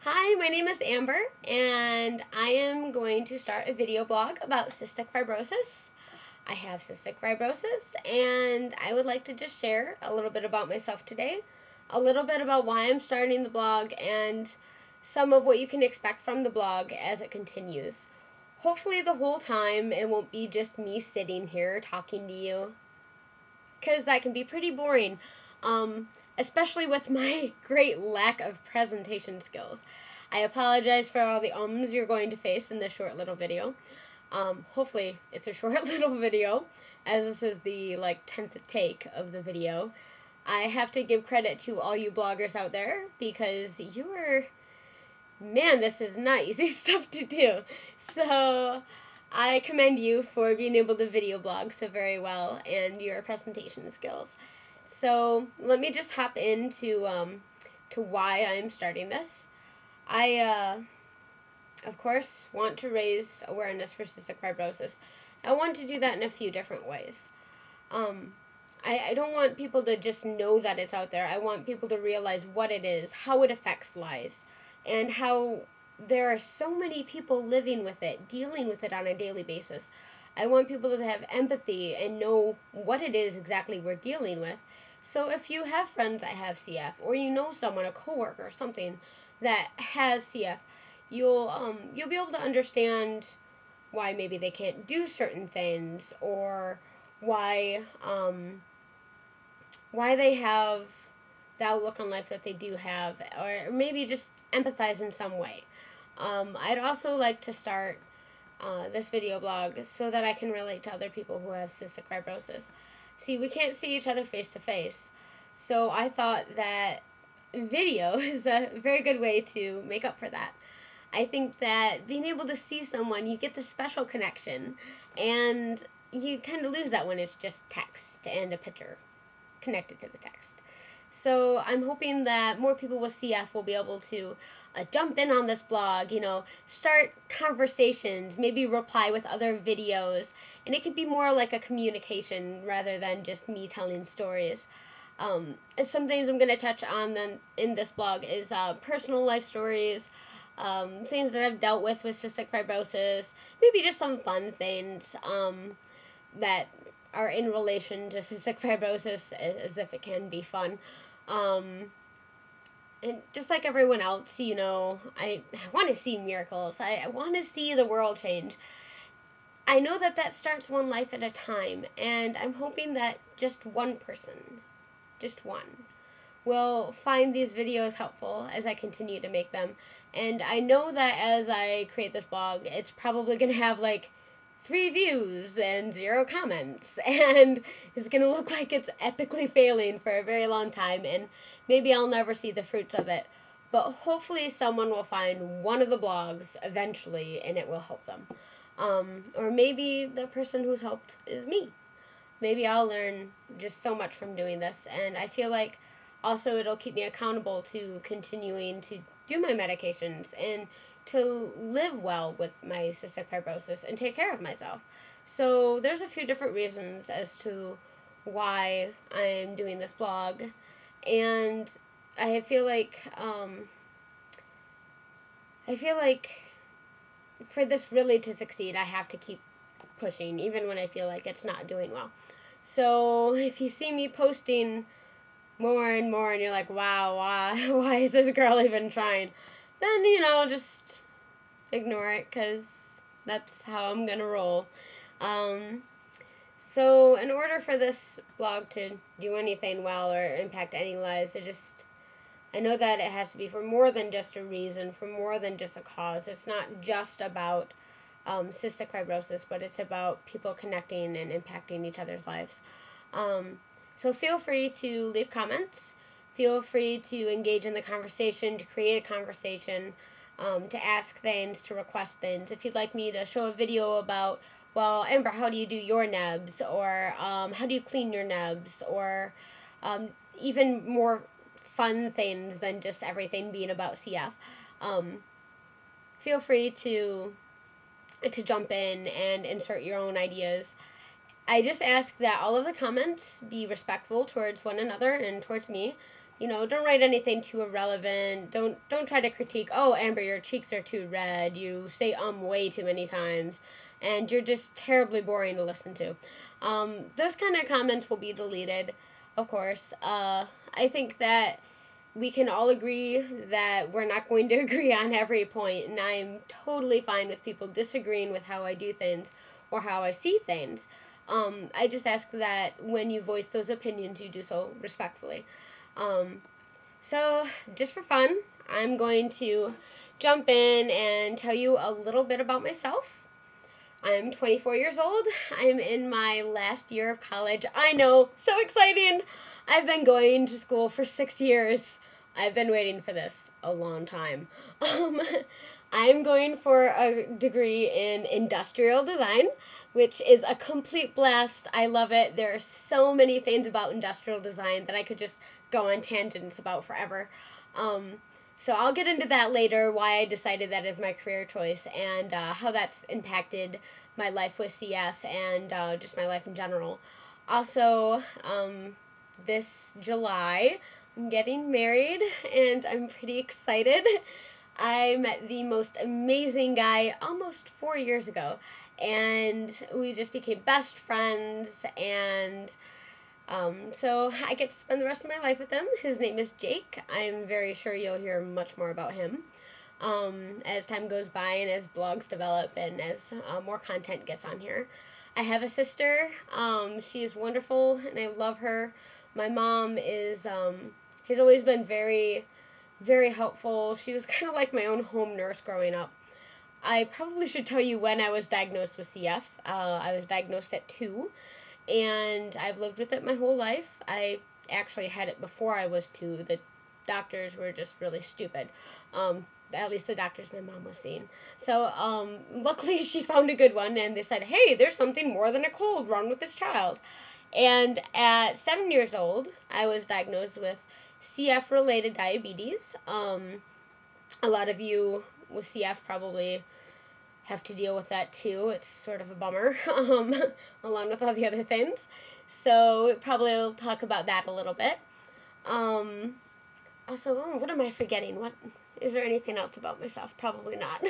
Hi, my name is Amber, and I am going to start a video blog about cystic fibrosis. I have cystic fibrosis, and I would like to just share a little bit about myself today, a little bit about why I'm starting the blog, and some of what you can expect from the blog as it continues. Hopefully the whole time it won't be just me sitting here talking to you, because that can be pretty boring. Especially with my great lack of presentation skills. I apologize for all the ums you're going to face in this short little video. Hopefully it's a short little video, as this is the 10th take of the video. I have to give credit to all you bloggers out there because this is not easy stuff to do. So I commend you for being able to video blog so very well and your presentation skills. So let me just hop into to why I'm starting this. I, of course, want to raise awareness for cystic fibrosis. I want to do that in a few different ways. I don't want people to just know that it's out there. I want people to realize what it is, how it affects lives, and how there are so many people living with it, dealing with it on a daily basis. I want people to have empathy and know what it is exactly we're dealing with. So if you have friends that have CF, or you know someone, a coworker or something that has CF, you'll be able to understand why maybe they can't do certain things, or why they have the outlook on life that they do have, or maybe just empathize in some way. I'd also like to start this video blog so that I can relate to other people who have cystic fibrosis. See, we can't see each other face to face, so I thought that video is a very good way to make up for that. I think that being able to see someone, you get the special connection, and you kind of lose that when it's just text and a picture connected to the text. So I'm hoping that more people with CF will be able to jump in on this blog, start conversations, maybe reply with other videos, and it could be more like a communication rather than just me telling stories. Some things I'm going to touch on then in this blog is personal life stories, things that I've dealt with cystic fibrosis, maybe just some fun things that are in relation to cystic fibrosis, as if it can be fun. And just like everyone else, I want to see miracles. I want to see the world change. I know that starts one life at a time, and I'm hoping that just one person, just one, will find these videos helpful as I continue to make them. And I know that as I create this blog, it's probably going to have 3 views and 0 comments, and it's going to look like it's epically failing for a very long time, and maybe I'll never see the fruits of it. But hopefully someone will find one of the blogs eventually, and it will help them. Or maybe the person who's helped is me. Maybe I'll learn just so much from doing this, and I feel like also it'll keep me accountable to continuing to do my medications and to live well with my cystic fibrosis and take care of myself. So there's a few different reasons as to why I'm doing this blog, and I feel like for this really to succeed, I have to keep pushing, even when I feel like it's not doing well. So if you see me posting more and more, and you're like, wow, why is this girl even trying? Then, just ignore it, because that's how I'm going to roll. So in order for this blog to do anything well or impact any lives, I know that it has to be for more than just a reason, for more than just a cause. It's not just about cystic fibrosis, but it's about people connecting and impacting each other's lives. So feel free to leave comments. Feel free to engage in the conversation, to create a conversation, to ask things, to request things. If you'd like me to show a video about, well, Amber, how do you do your nebs? Or how do you clean your nebs? Or even more fun things than just everything being about CF. Feel free to jump in and insert your own ideas. I just ask that all of the comments be respectful towards one another and towards me. don't write anything too irrelevant. Don't try to critique, oh, Amber, your cheeks are too red. You say way too many times. And you're just terribly boring to listen to. Those kind of comments will be deleted, of course. I think that we can all agree that we're not going to agree on every point, and I'm totally fine with people disagreeing with how I do things or how I see things. I just ask that when you voice those opinions, you do so respectfully. So, just for fun, I'm going to jump in and tell you a little bit about myself. I'm 24 years old. I'm in my last year of college. I know, so exciting! I've been going to school for 6 years. I've been waiting for this a long time. I'm going for a degree in industrial design, which is a complete blast. I love it. There are so many things about industrial design that I could just go on tangents about forever. So I'll get into that later, why I decided that as my career choice, and how that's impacted my life with CF and just my life in general. Also, this July, I'm getting married, and I'm pretty excited. I met the most amazing guy almost 4 years ago, and we just became best friends, and so I get to spend the rest of my life with him. His name is Jake. I'm very sure you'll hear much more about him as time goes by and as blogs develop and as more content gets on here. I have a sister. She is wonderful, and I love her. My mom is has always been very, very helpful. She was kind of like my own home nurse growing up. I probably should tell you when I was diagnosed with CF. I was diagnosed at 2, and I've lived with it my whole life. I actually had it before I was 2. The doctors were just really stupid. At least the doctors my mom was seeing. So, luckily she found a good one, and they said, hey, there's something more than a cold wrong with this child. And at 7 years old, I was diagnosed with CF-related diabetes. A lot of you with CF probably have to deal with that too. It's sort of a bummer, along with all the other things. So probably we'll talk about that a little bit. Also, what am I forgetting? What is there anything else about myself? Probably not.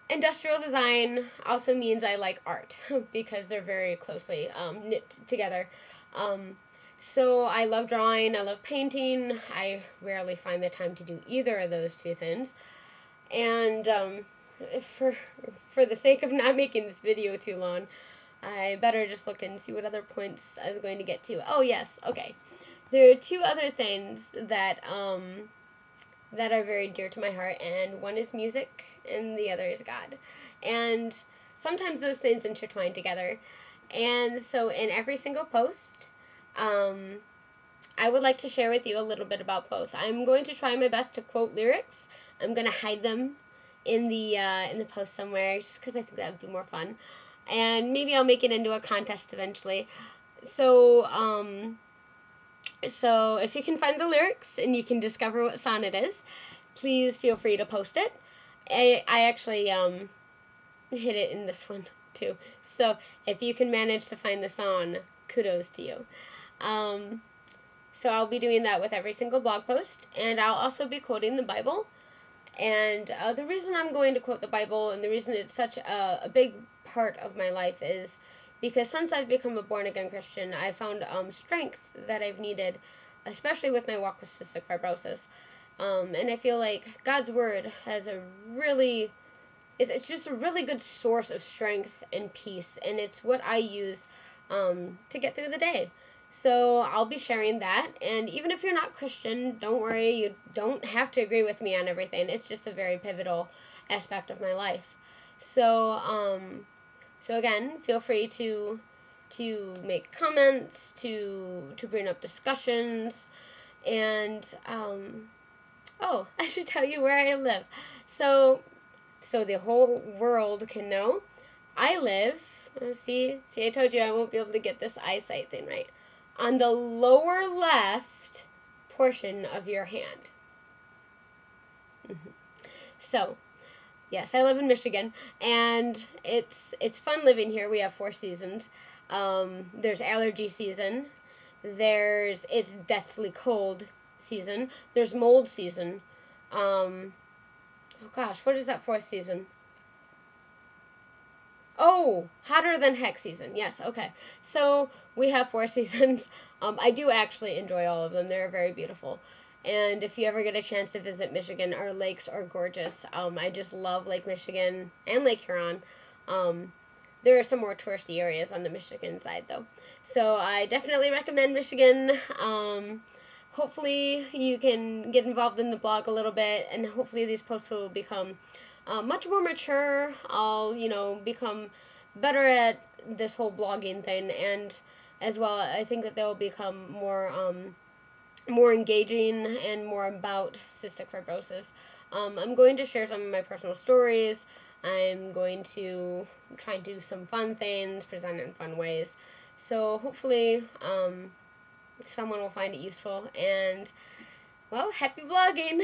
Industrial design also means I like art because they're very closely knit together. So I love drawing, I love painting. I rarely find the time to do either of those two things. And for the sake of not making this video too long, I better just look and see what other points I was going to get to. Oh, yes, okay. There are 2 other things that that are very dear to my heart, and one is music, and the other is God. And sometimes those things intertwine together. And so in every single post, I would like to share with you a little bit about both. I'm going to try my best to quote lyrics. I'm going to hide them in the post somewhere, just because I think that would be more fun. And maybe I'll make it into a contest eventually. So if you can find the lyrics and you can discover what song it is, please feel free to post it. I actually hid it in this one too. So if you can manage to find the song, kudos to you. So I'll be doing that with every single blog post, and I'll also be quoting the Bible. And the reason I'm going to quote the Bible, and the reason it's such a big part of my life, is because since I've become a born-again Christian, I found strength that I've needed, especially with my walk with cystic fibrosis. And I feel like God's Word has it's just a really good source of strength and peace, and it's what I use to get through the day. So I'll be sharing that, and even if you're not Christian, don't worry, you don't have to agree with me on everything. It's just a very pivotal aspect of my life. So, so again, feel free to make comments, to bring up discussions, and, I should tell you where I live. So the whole world can know, I live, see, I told you I won't be able to get this eyesight thing right, on the lower left portion of your hand. So, yes, I live in Michigan, and it's fun living here. We have 4 seasons. There's allergy season, It's deathly cold season. There's mold season. Oh gosh, what is that fourth season? Oh, hotter than heck season. Yes, okay. So we have 4 seasons. I do actually enjoy all of them. They're very beautiful. And if you ever get a chance to visit Michigan, our lakes are gorgeous. I just love Lake Michigan and Lake Huron. There are some more touristy areas on the Michigan side, though. So I definitely recommend Michigan. Hopefully you can get involved in the blog a little bit, and hopefully these posts will become much more mature. I'll, become better at this whole blogging thing, and as well, I think that they'll become more engaging and more about cystic fibrosis. I'm going to share some of my personal stories. I'm going to try and do some fun things, present it in fun ways. So hopefully someone will find it useful. And, well, happy vlogging!